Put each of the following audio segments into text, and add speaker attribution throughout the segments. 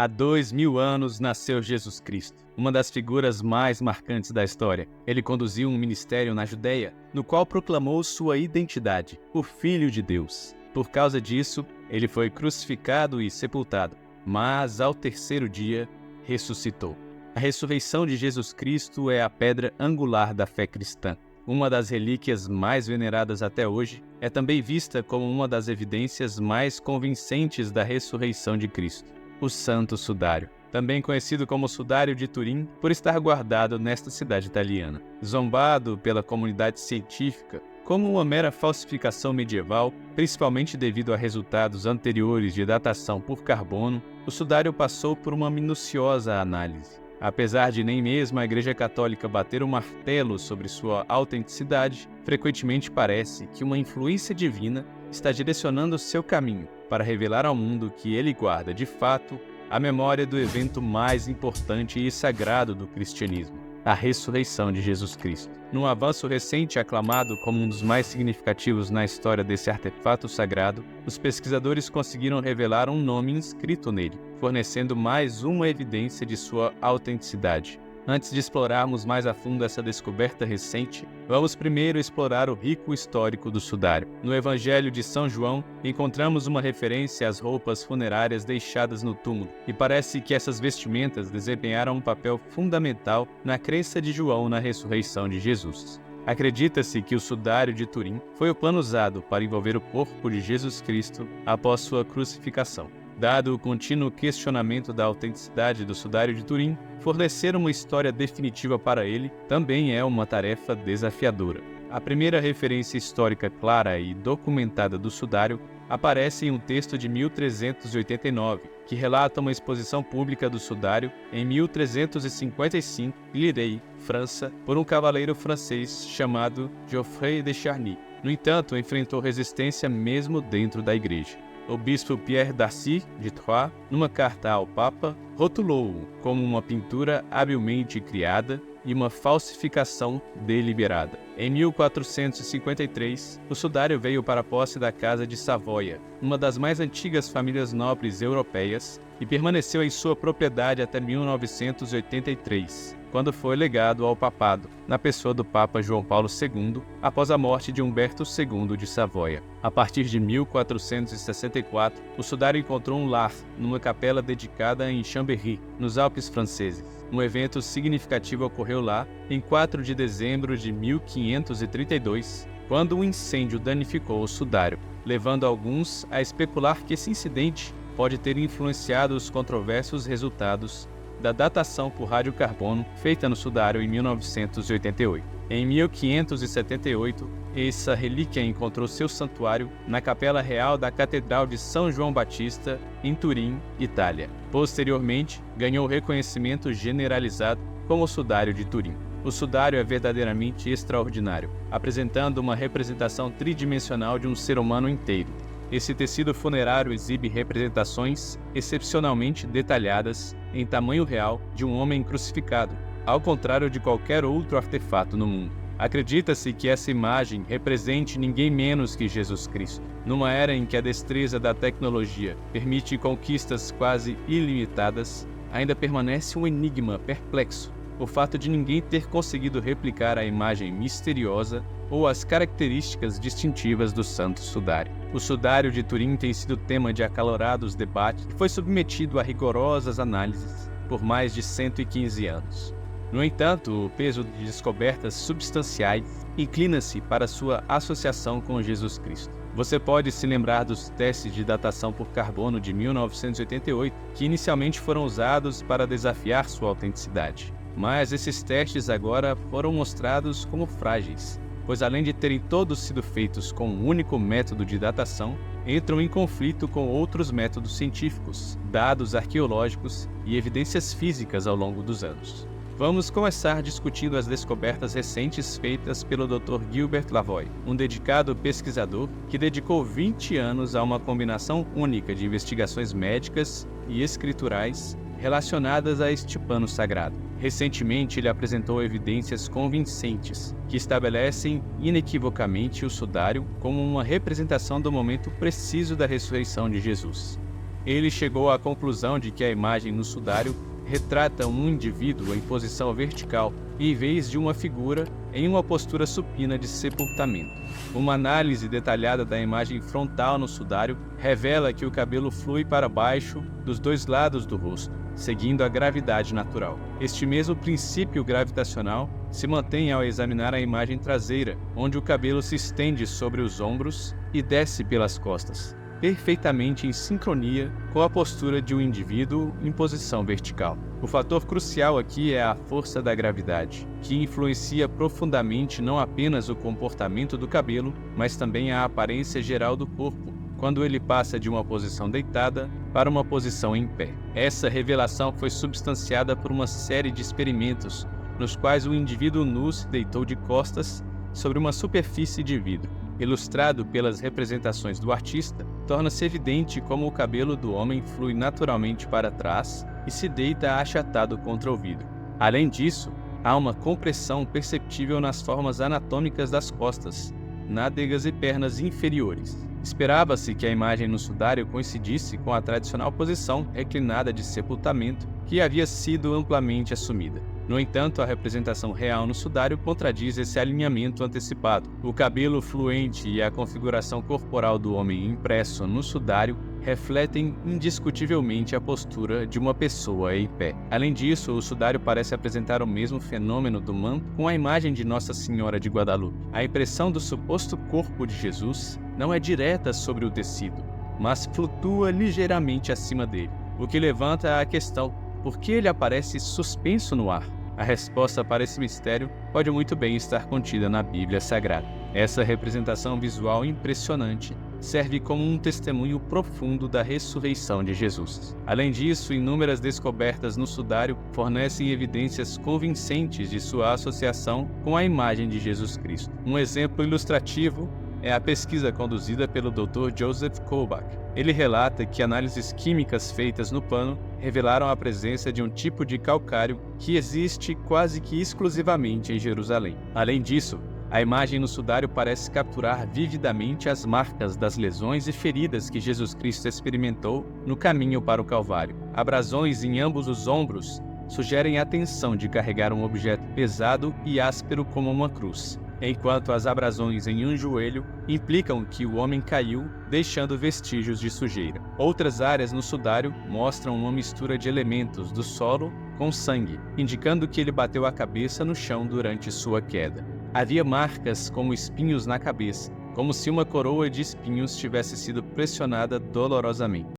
Speaker 1: Há 2000 anos nasceu Jesus Cristo, uma das figuras mais marcantes da história. Ele conduziu um ministério na Judéia, no qual proclamou sua identidade, o Filho de Deus. Por causa disso, ele foi crucificado e sepultado, mas ao terceiro dia ressuscitou. A ressurreição de Jesus Cristo é a pedra angular da fé cristã. Uma das relíquias mais veneradas até hoje, é também vista como uma das evidências mais convincentes da ressurreição de Cristo. O Santo Sudário, também conhecido como Sudário de Turim, por estar guardado nesta cidade italiana. Zombado pela comunidade científica como uma mera falsificação medieval, principalmente devido a resultados anteriores de datação por carbono, o sudário passou por uma minuciosa análise. Apesar de nem mesmo a Igreja Católica bater o martelo sobre sua autenticidade, frequentemente parece que uma influência divina está direcionando seu caminho para revelar ao mundo que ele guarda, de fato, a memória do evento mais importante e sagrado do cristianismo, a ressurreição de Jesus Cristo. Num avanço recente aclamado como um dos mais significativos na história desse artefato sagrado, os pesquisadores conseguiram revelar um nome inscrito nele, fornecendo mais uma evidência de sua autenticidade. Antes de explorarmos mais a fundo essa descoberta recente, vamos primeiro explorar o rico histórico do sudário. No Evangelho de São João, encontramos uma referência às roupas funerárias deixadas no túmulo, e parece que essas vestimentas desempenharam um papel fundamental na crença de João na ressurreição de Jesus. Acredita-se que o sudário de Turim foi o plano usado para envolver o corpo de Jesus Cristo após sua crucificação. Dado o contínuo questionamento da autenticidade do sudário de Turim, fornecer uma história definitiva para ele também é uma tarefa desafiadora. A primeira referência histórica clara e documentada do sudário aparece em um texto de 1389, que relata uma exposição pública do sudário em 1355 em Lirey, França, por um cavaleiro francês chamado Geoffrey de Charny. No entanto, enfrentou resistência mesmo dentro da igreja. O bispo Pierre d'Arcy, de Troyes, numa carta ao Papa, rotulou-o como uma pintura habilmente criada e uma falsificação deliberada. Em 1453, o sudário veio para a posse da Casa de Savoia, uma das mais antigas famílias nobres europeias, e permaneceu em sua propriedade até 1983, quando foi legado ao papado, na pessoa do Papa João Paulo II, após a morte de Humberto II de Savoia. A partir de 1464, o sudário encontrou um lar numa capela dedicada em Chambéry, nos Alpes franceses. Um evento significativo ocorreu lá em 4 de dezembro de 1532, quando um incêndio danificou o sudário, levando alguns a especular que esse incidente pode ter influenciado os controversos resultados da datação por radiocarbono feita no sudário em 1988. Em 1578, essa relíquia encontrou seu santuário na Capela Real da Catedral de São João Batista, em Turim, Itália. Posteriormente, ganhou reconhecimento generalizado como o sudário de Turim. O sudário é verdadeiramente extraordinário, apresentando uma representação tridimensional de um ser humano inteiro. Esse tecido funerário exibe representações excepcionalmente detalhadas em tamanho real de um homem crucificado, ao contrário de qualquer outro artefato no mundo. Acredita-se que essa imagem represente ninguém menos que Jesus Cristo. Numa era em que a destreza da tecnologia permite conquistas quase ilimitadas, ainda permanece um enigma perplexo o fato de ninguém ter conseguido replicar a imagem misteriosa ou as características distintivas do Santo Sudário. O Sudário de Turim tem sido tema de acalorados debates e foi submetido a rigorosas análises por mais de 115 anos. No entanto, o peso de descobertas substanciais inclina-se para sua associação com Jesus Cristo. Você pode se lembrar dos testes de datação por carbono de 1988, que inicialmente foram usados para desafiar sua autenticidade. Mas esses testes agora foram mostrados como frágeis, pois além de terem todos sido feitos com um único método de datação, entram em conflito com outros métodos científicos, dados arqueológicos e evidências físicas ao longo dos anos. Vamos começar discutindo as descobertas recentes feitas pelo Dr. Gilbert Lavoie, um dedicado pesquisador que dedicou 20 anos a uma combinação única de investigações médicas e escriturais relacionadas a este pano sagrado. Recentemente, ele apresentou evidências convincentes que estabelecem inequivocamente o sudário como uma representação do momento preciso da ressurreição de Jesus. Ele chegou à conclusão de que a imagem no sudário retrata um indivíduo em posição vertical, em vez de uma figura em uma postura supina de sepultamento. Uma análise detalhada da imagem frontal no sudário revela que o cabelo flui para baixo dos dois lados do rosto, seguindo a gravidade natural. Este mesmo princípio gravitacional se mantém ao examinar a imagem traseira, onde o cabelo se estende sobre os ombros e desce pelas costas, perfeitamente em sincronia com a postura de um indivíduo em posição vertical. O fator crucial aqui é a força da gravidade, que influencia profundamente não apenas o comportamento do cabelo, mas também a aparência geral do corpo, quando ele passa de uma posição deitada para uma posição em pé. Essa revelação foi substanciada por uma série de experimentos, nos quais o indivíduo nu se deitou de costas sobre uma superfície de vidro. Ilustrado pelas representações do artista, torna-se evidente como o cabelo do homem flui naturalmente para trás e se deita achatado contra o vidro. Além disso, há uma compressão perceptível nas formas anatômicas das costas, nádegas e pernas inferiores. Esperava-se que a imagem no sudário coincidisse com a tradicional posição reclinada de sepultamento que havia sido amplamente assumida. No entanto, a representação real no sudário contradiz esse alinhamento antecipado. O cabelo fluente e a configuração corporal do homem impresso no sudário refletem indiscutivelmente a postura de uma pessoa em pé. Além disso, o sudário parece apresentar o mesmo fenômeno do manto com a imagem de Nossa Senhora de Guadalupe. A impressão do suposto corpo de Jesus não é direta sobre o tecido, mas flutua ligeiramente acima dele, o que levanta a questão: por que ele aparece suspenso no ar? A resposta para esse mistério pode muito bem estar contida na Bíblia Sagrada. Essa representação visual impressionante serve como um testemunho profundo da ressurreição de Jesus. Além disso, inúmeras descobertas no sudário fornecem evidências convincentes de sua associação com a imagem de Jesus Cristo. Um exemplo ilustrativo é a pesquisa conduzida pelo Dr. Joseph Kobach. Ele relata que análises químicas feitas no pano revelaram a presença de um tipo de calcário que existe quase que exclusivamente em Jerusalém. Além disso, a imagem no sudário parece capturar vividamente as marcas das lesões e feridas que Jesus Cristo experimentou no caminho para o Calvário. Abrasões em ambos os ombros sugerem a tensão de carregar um objeto pesado e áspero como uma cruz, enquanto as abrasões em um joelho implicam que o homem caiu, deixando vestígios de sujeira. Outras áreas no sudário mostram uma mistura de elementos do solo com sangue, indicando que ele bateu a cabeça no chão durante sua queda. Havia marcas como espinhos na cabeça, como se uma coroa de espinhos tivesse sido pressionada dolorosamente.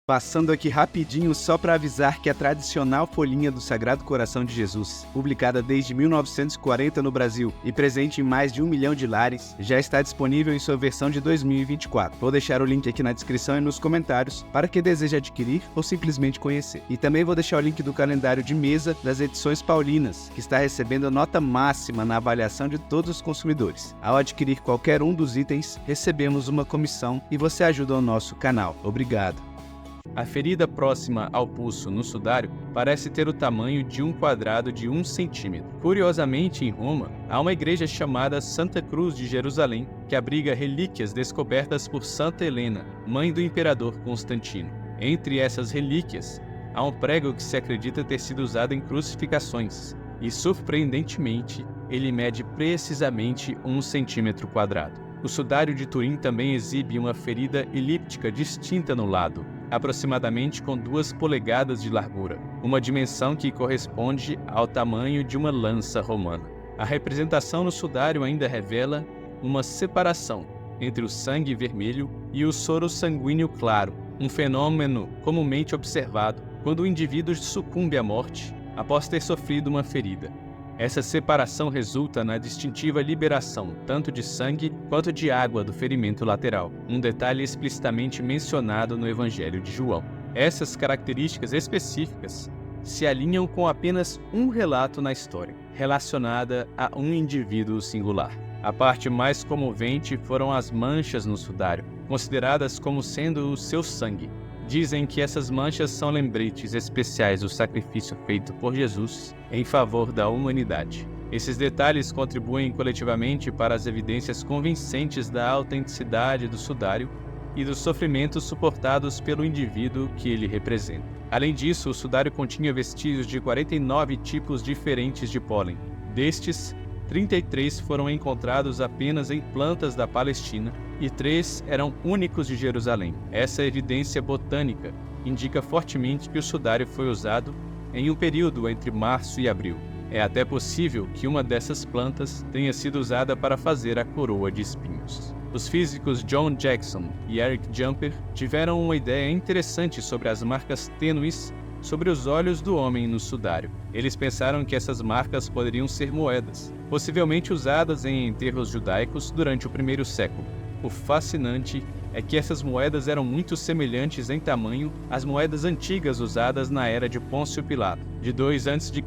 Speaker 2: Passando aqui rapidinho só para avisar que a tradicional folhinha do Sagrado Coração de Jesus, publicada desde 1940 no Brasil e presente em mais de 1 milhão de lares, já está disponível em sua versão de 2024. Vou deixar o link aqui na descrição e nos comentários para quem deseja adquirir ou simplesmente conhecer. E também vou deixar o link do calendário de mesa das edições paulinas, que está recebendo a nota máxima na avaliação de todos os consumidores. Ao adquirir qualquer um dos itens, recebemos uma comissão e você ajuda o nosso canal. Obrigado!
Speaker 1: A ferida próxima ao pulso no sudário parece ter o tamanho de um quadrado de 1 centímetro. Curiosamente, em Roma, há uma igreja chamada Santa Cruz de Jerusalém, que abriga relíquias descobertas por Santa Helena, mãe do imperador Constantino. Entre essas relíquias, há um prego que se acredita ter sido usado em crucificações, e, surpreendentemente, ele mede precisamente 1 centímetro quadrado. O sudário de Turim também exibe uma ferida elíptica distinta no lado, aproximadamente com 2 polegadas de largura, uma dimensão que corresponde ao tamanho de uma lança romana. A representação no sudário ainda revela uma separação entre o sangue vermelho e o soro sanguíneo claro, um fenômeno comumente observado quando o indivíduo sucumbe à morte após ter sofrido uma ferida. Essa separação resulta na distintiva liberação tanto de sangue quanto de água do ferimento lateral, um detalhe explicitamente mencionado no Evangelho de João. Essas características específicas se alinham com apenas um relato na história, relacionada a um indivíduo singular. A parte mais comovente foram as manchas no sudário, consideradas como sendo o seu sangue. Dizem que essas manchas são lembretes especiais do sacrifício feito por Jesus em favor da humanidade. Esses detalhes contribuem coletivamente para as evidências convincentes da autenticidade do sudário e dos sofrimentos suportados pelo indivíduo que ele representa. Além disso, o sudário continha vestígios de 49 tipos diferentes de pólen. Destes, 33 foram encontrados apenas em plantas da Palestina e 3 eram únicos de Jerusalém. Essa evidência botânica indica fortemente que o sudário foi usado em um período entre março e abril. É até possível que uma dessas plantas tenha sido usada para fazer a coroa de espinhos. Os físicos John Jackson e Eric Jumper tiveram uma ideia interessante sobre as marcas tênues sobre os olhos do homem no sudário. Eles pensaram que essas marcas poderiam ser moedas, possivelmente usadas em enterros judaicos durante o primeiro século. O fascinante é que essas moedas eram muito semelhantes em tamanho às moedas antigas usadas na era de Pôncio Pilato, de 2 a.C.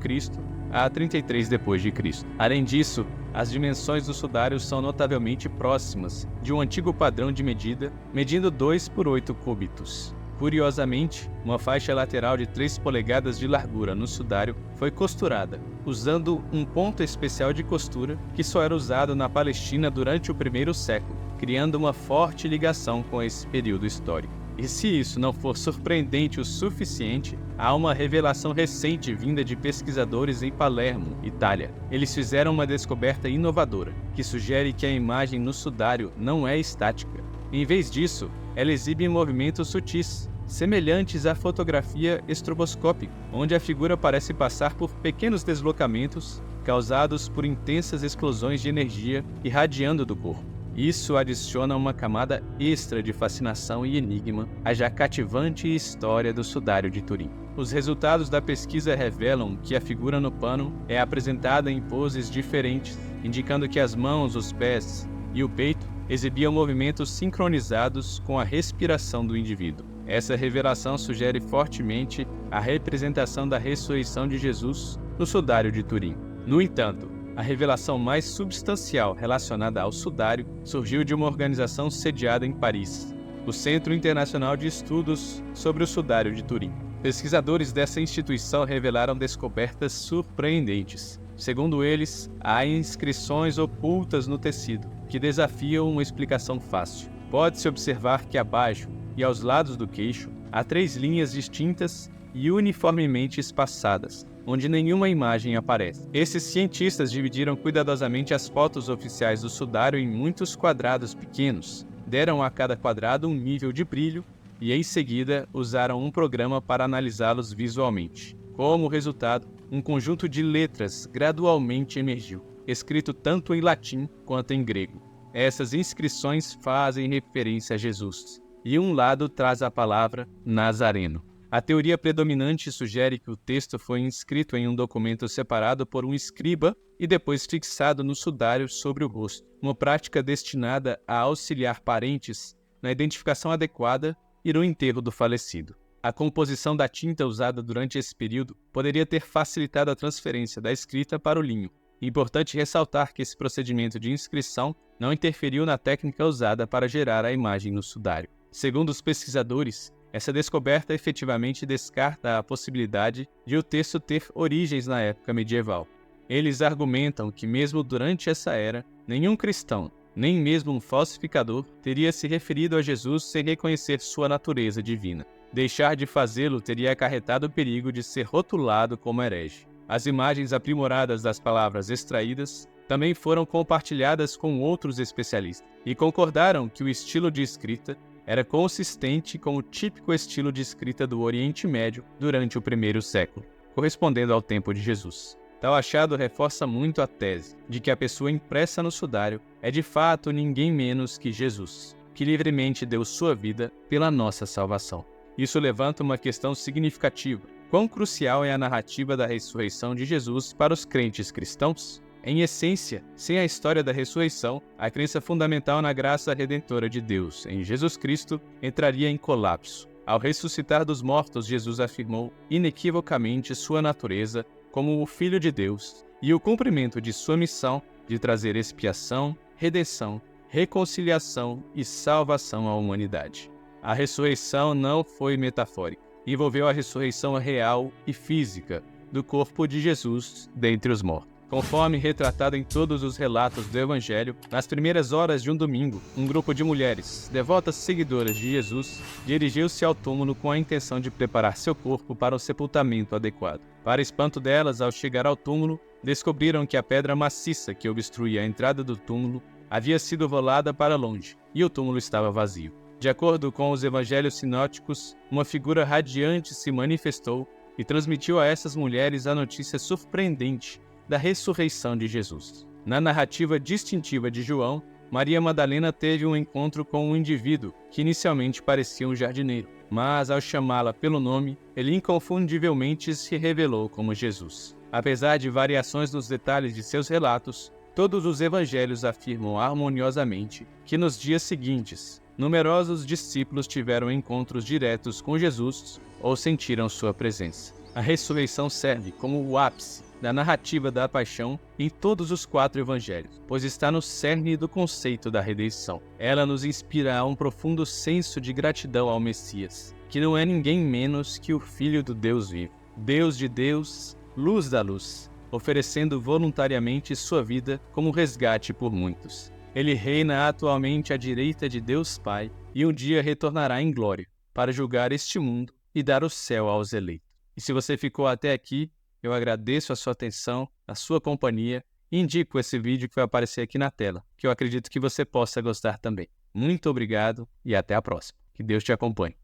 Speaker 1: a 33 d.C. Além disso, as dimensões do sudário são notavelmente próximas de um antigo padrão de medida, medindo 2 por 8 cúbitos. Curiosamente, uma faixa lateral de 3 polegadas de largura no sudário foi costurada, usando um ponto especial de costura que só era usado na Palestina durante o primeiro século, criando uma forte ligação com esse período histórico. E se isso não for surpreendente o suficiente, há uma revelação recente vinda de pesquisadores em Palermo, Itália. Eles fizeram uma descoberta inovadora, que sugere que a imagem no sudário não é estática. Em vez disso, ela exibe movimentos sutis, semelhantes à fotografia estroboscópica, onde a figura parece passar por pequenos deslocamentos causados por intensas explosões de energia irradiando do corpo. Isso adiciona uma camada extra de fascinação e enigma à já cativante história do sudário de Turim. Os resultados da pesquisa revelam que a figura no pano é apresentada em poses diferentes, indicando que as mãos, os pés e o peito exibiam movimentos sincronizados com a respiração do indivíduo. Essa revelação sugere fortemente a representação da ressurreição de Jesus no sudário de Turim. No entanto, a revelação mais substancial relacionada ao sudário surgiu de uma organização sediada em Paris, o Centro Internacional de Estudos sobre o Sudário de Turim. Pesquisadores dessa instituição revelaram descobertas surpreendentes. Segundo eles, há inscrições ocultas no tecido, que desafiam uma explicação fácil. Pode-se observar que abaixo e aos lados do queixo há 3 linhas distintas e uniformemente espaçadas, onde nenhuma imagem aparece. Esses cientistas dividiram cuidadosamente as fotos oficiais do sudário em muitos quadrados pequenos, deram a cada quadrado um nível de brilho e, em seguida, usaram um programa para analisá-los visualmente. Como resultado, um conjunto de letras gradualmente emergiu, escrito tanto em latim quanto em grego. Essas inscrições fazem referência a Jesus, e um lado traz a palavra Nazareno. A teoria predominante sugere que o texto foi inscrito em um documento separado por um escriba e depois fixado no sudário sobre o rosto, uma prática destinada a auxiliar parentes na identificação adequada e no enterro do falecido. A composição da tinta usada durante esse período poderia ter facilitado a transferência da escrita para o linho. Importante ressaltar que esse procedimento de inscrição não interferiu na técnica usada para gerar a imagem no sudário. Segundo os pesquisadores, essa descoberta efetivamente descarta a possibilidade de o texto ter origens na época medieval. Eles argumentam que mesmo durante essa era, nenhum cristão, nem mesmo um falsificador, teria se referido a Jesus sem reconhecer sua natureza divina. Deixar de fazê-lo teria acarretado o perigo de ser rotulado como herege. As imagens aprimoradas das palavras extraídas também foram compartilhadas com outros especialistas e concordaram que o estilo de escrita era consistente com o típico estilo de escrita do Oriente Médio durante o primeiro século, correspondendo ao tempo de Jesus. Tal achado reforça muito a tese de que a pessoa impressa no sudário é de fato ninguém menos que Jesus, que livremente deu sua vida pela nossa salvação. Isso levanta uma questão significativa. Quão crucial é a narrativa da ressurreição de Jesus para os crentes cristãos? Em essência, sem a história da ressurreição, a crença fundamental na graça redentora de Deus em Jesus Cristo entraria em colapso. Ao ressuscitar dos mortos, Jesus afirmou inequivocamente sua natureza como o Filho de Deus e o cumprimento de sua missão de trazer expiação, redenção, reconciliação e salvação à humanidade. A ressurreição não foi metafórica, envolveu a ressurreição real e física do corpo de Jesus dentre os mortos. Conforme retratado em todos os relatos do Evangelho, nas primeiras horas de um domingo, um grupo de mulheres, devotas seguidoras de Jesus, dirigiu-se ao túmulo com a intenção de preparar seu corpo para o sepultamento adequado. Para espanto delas, ao chegar ao túmulo, descobriram que a pedra maciça que obstruía a entrada do túmulo havia sido rolada para longe e o túmulo estava vazio. De acordo com os evangelhos sinóticos, uma figura radiante se manifestou e transmitiu a essas mulheres a notícia surpreendente da ressurreição de Jesus. Na narrativa distintiva de João, Maria Madalena teve um encontro com um indivíduo que inicialmente parecia um jardineiro, mas ao chamá-la pelo nome, ele inconfundivelmente se revelou como Jesus. Apesar de variações nos detalhes de seus relatos, todos os evangelhos afirmam harmoniosamente que nos dias seguintes, numerosos discípulos tiveram encontros diretos com Jesus ou sentiram sua presença. A ressurreição serve como o ápice da narrativa da paixão em todos os 4 evangelhos, pois está no cerne do conceito da redenção. Ela nos inspira a um profundo senso de gratidão ao Messias, que não é ninguém menos que o Filho do Deus vivo, Deus de Deus, luz da luz, oferecendo voluntariamente sua vida como resgate por muitos. Ele reina atualmente à direita de Deus Pai e um dia retornará em glória para julgar este mundo e dar o céu aos eleitos. E se você ficou até aqui, eu agradeço a sua atenção, a sua companhia e indico esse vídeo que vai aparecer aqui na tela, que eu acredito que você possa gostar também. Muito obrigado e até a próxima. Que Deus te acompanhe.